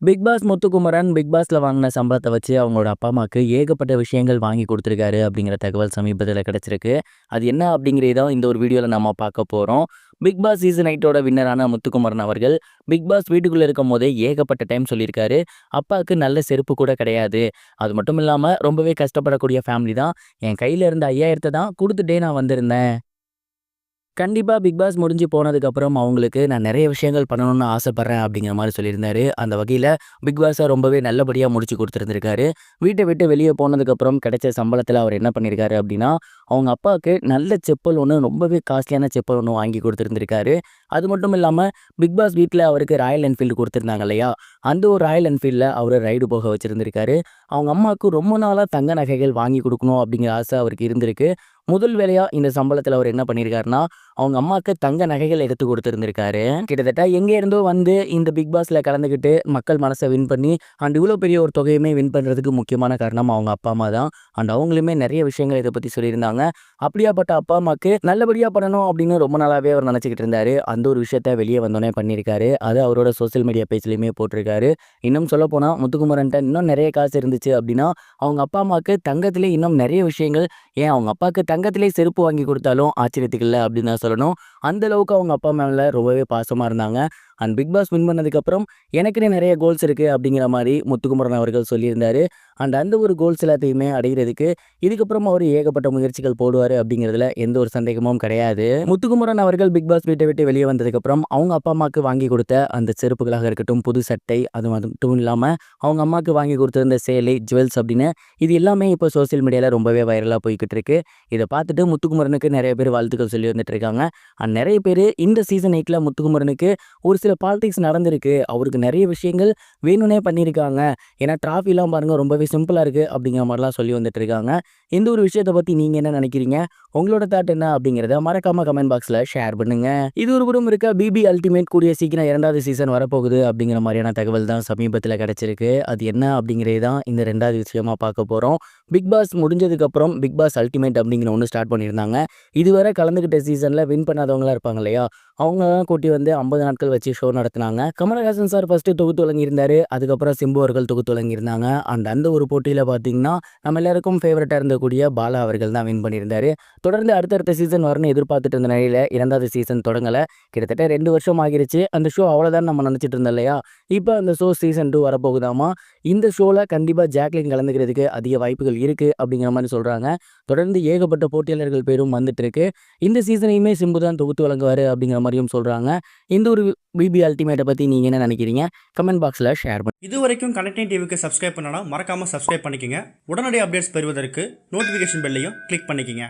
Big pass Muthukumaran big பாஸ்ல வாங்கின சம்பளத்தை வச்சு அவங்களோட அப்பா அம்மாவுக்கு ஏகப்பட்ட விஷயங்கள் வாங்கி கொடுத்துருக்காரு அப்படிங்கிற தகவல் சமீபத்தில் கிடைச்சிருக்கு. அது என்ன அப்படிங்கிறதான் இந்த ஒரு வீடியோவில் நம்ம பார்க்க போகிறோம். பிக் பாஸ் சீசன் 8ஓட வின்னரான முத்துக்குமரன் அவர்கள் பிக் பாஸ் வீட்டுக்குள்ளே இருக்கும் போதே ஏகப்பட்ட டைம் சொல்லியிருக்காரு. அப்பாவுக்கு நல்ல செருப்பு கூட கிடையாது, அது மட்டும் இல்லாமல் ரொம்பவே கஷ்டப்படக்கூடிய ஃபேமிலி தான், என் கையில் இருந்த 5000 தான் கொடுத்துட்டே நான் வந்திருந்தேன். கண்டிப்பா பிக் பாஸ் முடிஞ்சு போனதுக்கப்புறம் அவங்களுக்கு நான் நெறைய விஷயங்கள் பண்ணணும்னு ஆசைப்படுறேன் அப்படிங்கிற மாரி சொல்லியிருந்தாரு. அந்த வகையில பிக் பாஸ ரொம்பவே நல்லபடியா முடிச்சு குடுத்துருந்திருக்காரு. வீட்ட விட்டு வெளிய போனதுக்கப்புறம் கிடைச்ச சம்பளத்தில அவர் என்ன பண்ணியிருக்காரு அப்படின்னா, அவங்க அப்பாவுக்கு நல்ல செப்பல் ஒண்ணு, ரொம்பவே காஸ்ட்லியான செப்பல் ஒண்ணு வாங்கி குடுத்துருந்திருக்காரு. அது மட்டும் இல்லாம பிக் பாஸ் வீட்ல அவருக்கு ராயல் என்ஃபீல்டு குடுத்துருந்தாங்க இல்லையா? அந்த ஒரு ராயல் என்ஃபீல்ட்ல அவர ரைடு போக வச்சிருந்திருக்காரு. அவங்க அம்மாவுக்கு ரொம்ப நாளா தங்க நகைகள் வாங்கி குடுக்கணும் அப்படிங்கிற ஆசை அவருக்கு இருந்திருக்கு. முதல் வேலையா இந்த சம்பளத்துல அவர் என்ன பண்ணியிருக்காருன்னா, அவங்க அம்மாக்கு தங்க நகைகள் எடுத்து குடுத்திருந்திருக்காரு. கிட்டத்தட்ட எங்க இருந்தோ வந்து இந்த பிக் பாஸ்ல கலந்துக்கிட்டு மக்கள் மனச வின் பண்ணி அண்ட் இவ்வளோ பெரிய ஒரு தொகையுமே வின் பண்றதுக்கு முக்கியமான காரணம் அவங்க அப்பா, அம்மா தான். அண்ட் அவங்களுமே நெறைய விஷயங்கள் இத பத்தி சொல்லியிருந்தாங்க. அப்படியாப்பட்ட அப்பா, அம்மாக்கு நல்லபடியா பண்ணணும் அப்படின்னு ரொம்ப நாளாவே அவர் நினைச்சுக்கிட்டு இருந்தாரு. அந்த ஒரு விஷயத்த வெளிய வந்தோனே பண்ணியிருக்காரு. அது அவரோட சோசியல் மீடியா பேஜ்லயுமே போட்டிருக்காரு. இன்னும் சொல்லப்போனா முத்துக்குமரன்ட்ட இன்னும் நெறைய காசு இருந்துச்சு அப்படின்னா, அவங்க அப்பா, அம்மாக்கு தங்கத்திலே இன்னும் நெறைய விஷயங்கள், ஏன் அவங்க அப்பாவுக்கு தங்கத்திலே செருப்பு வாங்கி கொடுத்தாலும் ஆச்சரியத்துக்கு இல்ல அப்படின்னு தான் சொல்லணும். அந்த அளவுக்கு அவங்க அப்பா மேல ரொம்பவே பாசமா இருந்தாங்க. அண்ட் பிக் பாஸ் வின் பண்ணதுக்கப்புறம் எனக்குன்னே நிறைய கோல்ஸ் இருக்கு அப்படிங்கிற மாதிரி முத்துக்குமரன் அவர்கள் சொல்லியிருந்தாரு. அண்ட் அந்த ஒரு கோல்ஸ் எல்லாத்தையுமே அடைகிறதுக்கு இதுக்கப்புறம் அவர் ஏகப்பட்ட முயற்சிகள் போடுவார் அப்படிங்கிறதுல எந்த ஒரு சந்தேகமும் கிடையாது. முத்துக்குமரன் அவர்கள் பிக் பாஸ் வீட்டை விட்டு வெளியே வந்ததுக்கப்புறம் அவங்க அப்பா அம்மாவுக்கு வாங்கி கொடுத்த அந்த செருப்புகளாக இருக்கட்டும், புது சட்டை, அது மட்டும் இல்லாமல் அவங்க அம்மாவுக்கு வாங்கி கொடுத்திருந்த சேலை, ஜுவல்ஸ் அப்படின்னு இது எல்லாமே இப்போ சோசியல் மீடியாவில் ரொம்பவே வைரலாக போய்கிட்டு இருக்கு. இதை பார்த்துட்டு முத்துக்குமரனுக்கு நிறைய பேர் வாழ்த்துக்கள் சொல்லி வந்துட்டு இருக்காங்க. அண்ட் நிறைய பேர் இந்த சீசன் 8ல முத்துக்குமரனுக்கு ஒரு சில பாலிடிக்ஸ் நடந்திருக்கு, அவருக்கு நிறைய விஷயங்கள் வேணும்னே பண்ணியிருக்காங்க, ஏன்னா டிராஃபிலாம் பாருங்க ரொம்பவே சிம்பிளாக இருக்குது அப்படிங்கிற மாதிரிலாம் சொல்லி வந்துட்டு இருக்காங்க. இந்த ஒரு விஷயத்தை பற்றி நீங்கள் என்ன நினைக்கிறீங்க? உங்களோட தாட் என்ன அப்படிங்கிறத மறக்காம கமெண்ட் பாக்ஸில் ஷேர் பண்ணுங்க. இது ஒரு புறம் இருக்க, பிபி அல்டிமேட் கூடிய சீக்கிரம் 2வது சீசன் வரப்போகுது அப்படிங்கிற மாதிரியான தகவல் தான் சமீபத்தில் கிடைச்சிருக்கு. அது என்ன அப்படிங்கிறது தான் இந்த 2வது விஷயமா பார்க்க போகிறோம். பிக் பாஸ் முடிஞ்சதுக்கப்புறம் பிக் பாஸ் அல்டிமேட் அப்படிங்கிற ஒன்று ஸ்டார்ட் பண்ணியிருந்தாங்க. இதுவரை கலந்துக்கிட்ட சீசனில் வின் பண்ணாதவங்களாம் இருப்பாங்க இல்லையா? அவங்களெல்லாம் கூட்டி வந்து 50 நாட்கள் வச்சு ஷோ நடத்தினாங்க. கமலஹாசன் சார் ஃபர்ஸ்ட்டு தொகுத்து வழங்கியிருந்தாரு. அதுக்கப்புறம் சிம்பு அவர்கள் தொகுத்து வழங்கியிருந்தாங்க. அண்ட் அந்த ஒரு போட்டியில் பார்த்தீங்கன்னா, நம்ம எல்லாருக்கும் ஃபேவரட்டாக இருந்தக்கூடிய பாலா அவர்கள் தான் வின் பண்ணியிருந்தாரு. தொடர்ந்து அடுத்தடுத்த சீசன் வரணும்னு எதிர்பார்த்துட்டு இருந்த நிலையில் 2வது சீசன் தொடங்கலை. கிட்டத்தட்ட 2 வருஷம் ஆகிருச்சு. அந்த ஷோ அவ்வளோதான் நம்ம நினச்சிட்டு இருந்தோம் இல்லையா? இப்போ அந்த ஷோ சீசன் 2 வரப்போகுதாமா. இந்த ஷோவில் கண்டிப்பாக ஜாக்லின் கலந்துக்கிறதுக்கு அதிக வாய்ப்புகள் இருக்குது அப்படிங்கிற மாதிரி சொல்கிறாங்க. தொடர்ந்து ஏகப்பட்ட போட்டியாளர்கள் பேரும் வந்துட்டு இருக்கு. இந்த சீசனையுமே சிம்பு தான் தொகுத்து வழங்குவார் அப்படிங்கிற மாதிரியும் சொல்கிறாங்க. இந்த ஒரு பிபி அல்டிமேட்டை பற்றி நீங்கள் என்ன நினைக்கிறீங்க? கமெண்ட் பாக்ஸில் ஷேர் பண்ணுங்க. இது வரைக்கும் கனெக்டிங் டிவிக்கு சப்ஸ்கிரைப் பண்ணனா மறக்காமல் சப்ஸ்கிரைப் பண்ணிக்கங்க. உடனடி அப்டேட்ஸ் பெறுவதற்கு நோட்டிஃபிகேஷன் பெல்லையும் கிளிக் பண்ணிக்கங்க.